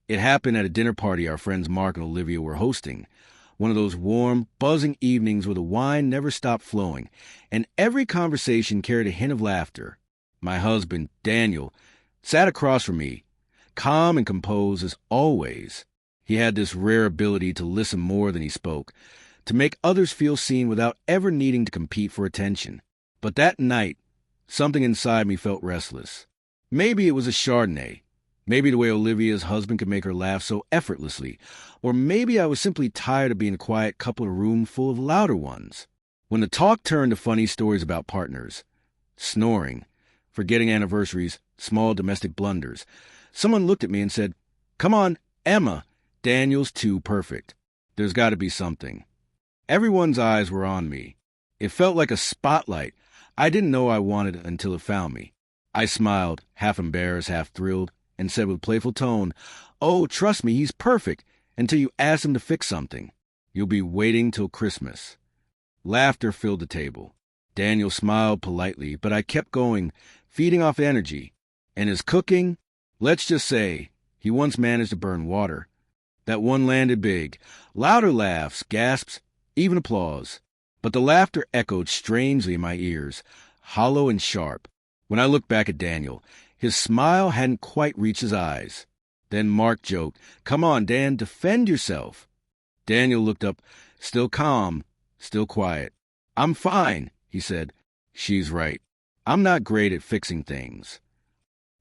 It happened at a dinner party our friends Mark and Olivia were hosting. One of those warm, buzzing evenings where the wine never stopped flowing, and every conversation carried a hint of laughter. My husband, Daniel, sat across from me, calm and composed as always. He had this rare ability to listen more than he spoke, to make others feel seen without ever needing to compete for attention. But that night, something inside me felt restless. Maybe it was a Chardonnay. Maybe the way Olivia's husband could make her laugh so effortlessly. Or maybe I was simply tired of being a quiet couple in a room full of louder ones. When the talk turned to funny stories about partners, snoring, forgetting anniversaries, small domestic blunders, someone looked at me and said, "Come on, Emma, Daniel's too perfect. There's got to be something." Everyone's eyes were on me. It felt like a spotlight I didn't know I wanted until it found me. I smiled, half embarrassed, half thrilled, and said with playful tone, "Oh, trust me, he's perfect, until you ask him to fix something. You'll be waiting till Christmas." Laughter filled the table. Daniel smiled politely, but I kept going, feeding off energy. And his cooking? Let's just say, he once managed to burn water. That one landed big. Louder laughs, gasps, even applause. But the laughter echoed strangely in my ears, hollow and sharp. When I looked back at Daniel, his smile hadn't quite reached his eyes. Then Mark joked, "Come on, Dan, defend yourself." Daniel looked up, still calm, still quiet. "I'm fine," he said. "She's right. I'm not great at fixing things."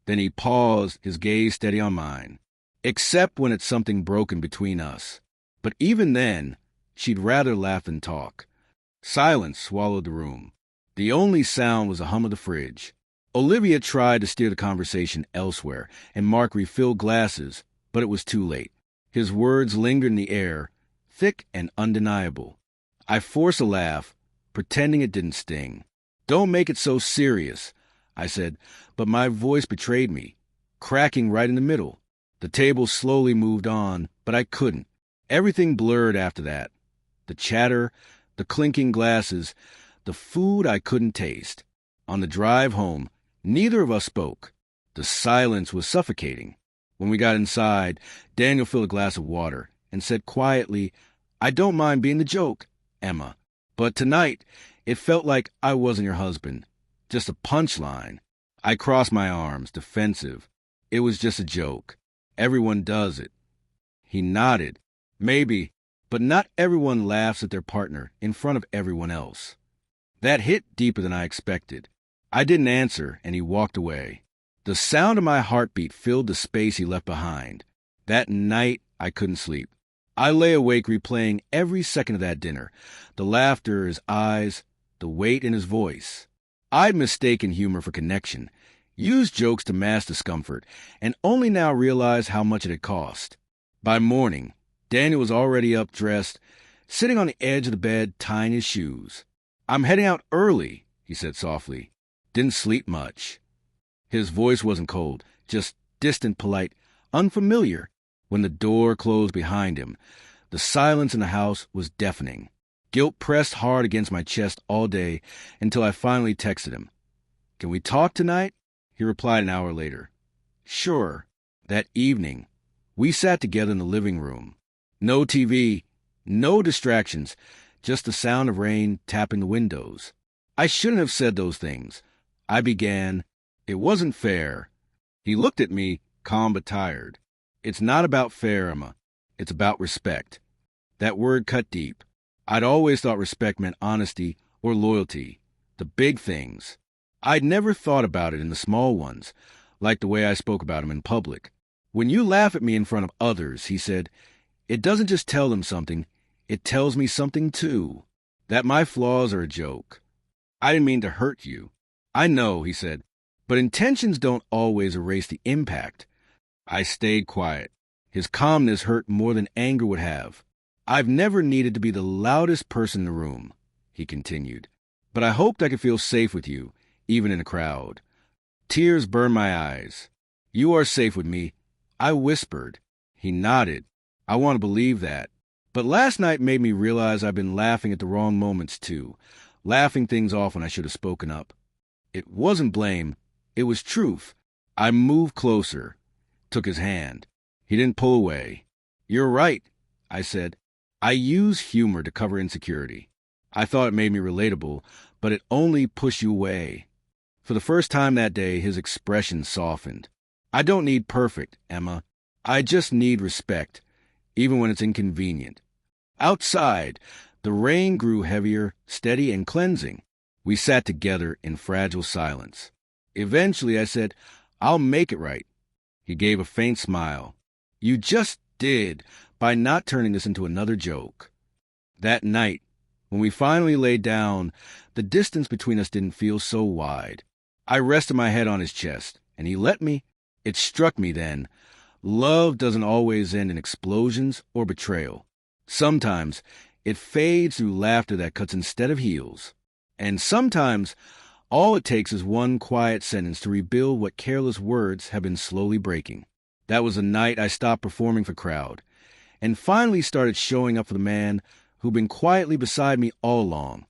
Then he paused, his gaze steady on mine. "Except when it's something broken between us. But even then, she'd rather laugh than talk." Silence swallowed the room. The only sound was the hum of the fridge. Olivia tried to steer the conversation elsewhere, and Mark refilled glasses, but it was too late. His words lingered in the air, thick and undeniable. I forced a laugh, pretending it didn't sting. "Don't make it so serious," I said, but my voice betrayed me, cracking right in the middle. The table slowly moved on, but I couldn't. Everything blurred after that. The chatter, the clinking glasses, the food I couldn't taste. On the drive home, neither of us spoke. The silence was suffocating. When we got inside, Daniel filled a glass of water and said quietly, "I don't mind being the joke, Emma, but tonight it felt like I wasn't your husband. Just a punchline." I crossed my arms, defensive. It was just a joke. Everyone does it. He nodded. "Maybe, but not everyone laughs at their partner in front of everyone else." That hit deeper than I expected. I didn't answer, and he walked away. The sound of my heartbeat filled the space he left behind. That night, I couldn't sleep. I lay awake replaying every second of that dinner, the laughter in his eyes, the weight in his voice. I'd mistaken humor for connection, used jokes to mask discomfort, and only now realized how much it had cost. By morning, Daniel was already up, dressed, sitting on the edge of the bed, tying his shoes. "I'm heading out early," he said softly. "Didn't sleep much." His voice wasn't cold, just distant, polite, unfamiliar. When the door closed behind him, the silence in the house was deafening. Guilt pressed hard against my chest all day until I finally texted him. "Can we talk tonight?" He replied an hour later. "Sure." That evening, we sat together in the living room. No TV, no distractions, just the sound of rain tapping the windows. I shouldn't have said those things. I began, "It wasn't fair." He looked at me, calm but tired. "It's not about fair, Emma. It's about respect." That word cut deep. I'd always thought respect meant honesty or loyalty, the big things. I'd never thought about it in the small ones, like the way I spoke about him in public. "When you laugh at me in front of others," he said, "it doesn't just tell them something, it tells me something too. That my flaws are a joke. I didn't mean to hurt you." "I know," he said, "but intentions don't always erase the impact." I stayed quiet. His calmness hurt more than anger would have. "I've never needed to be the loudest person in the room," he continued, "but I hoped I could feel safe with you, even in a crowd." Tears burned my eyes. "You are safe with me," I whispered. He nodded. "I want to believe that." But last night made me realize I've been laughing at the wrong moments too, laughing things off when I should have spoken up. It wasn't blame. It was truth. I moved closer, took his hand. He didn't pull away. "You're right," I said. "I use humor to cover insecurity." I thought it made me relatable, but it only pushed you away. For the first time that day, his expression softened. "I don't need perfect, Emma. I just need respect, even when it's inconvenient." Outside, the rain grew heavier, steady, and cleansing. We sat together in fragile silence. Eventually, I said, "I'll make it right." He gave a faint smile. "You just did, by not turning this into another joke." That night, when we finally laid down, the distance between us didn't feel so wide. I rested my head on his chest, and he let me. It struck me then. Love doesn't always end in explosions or betrayal. Sometimes it fades through laughter that cuts instead of heals. And sometimes all it takes is one quiet sentence to rebuild what careless words have been slowly breaking. That was the night I stopped performing for crowd and finally started showing up for the man who'd been quietly beside me all along.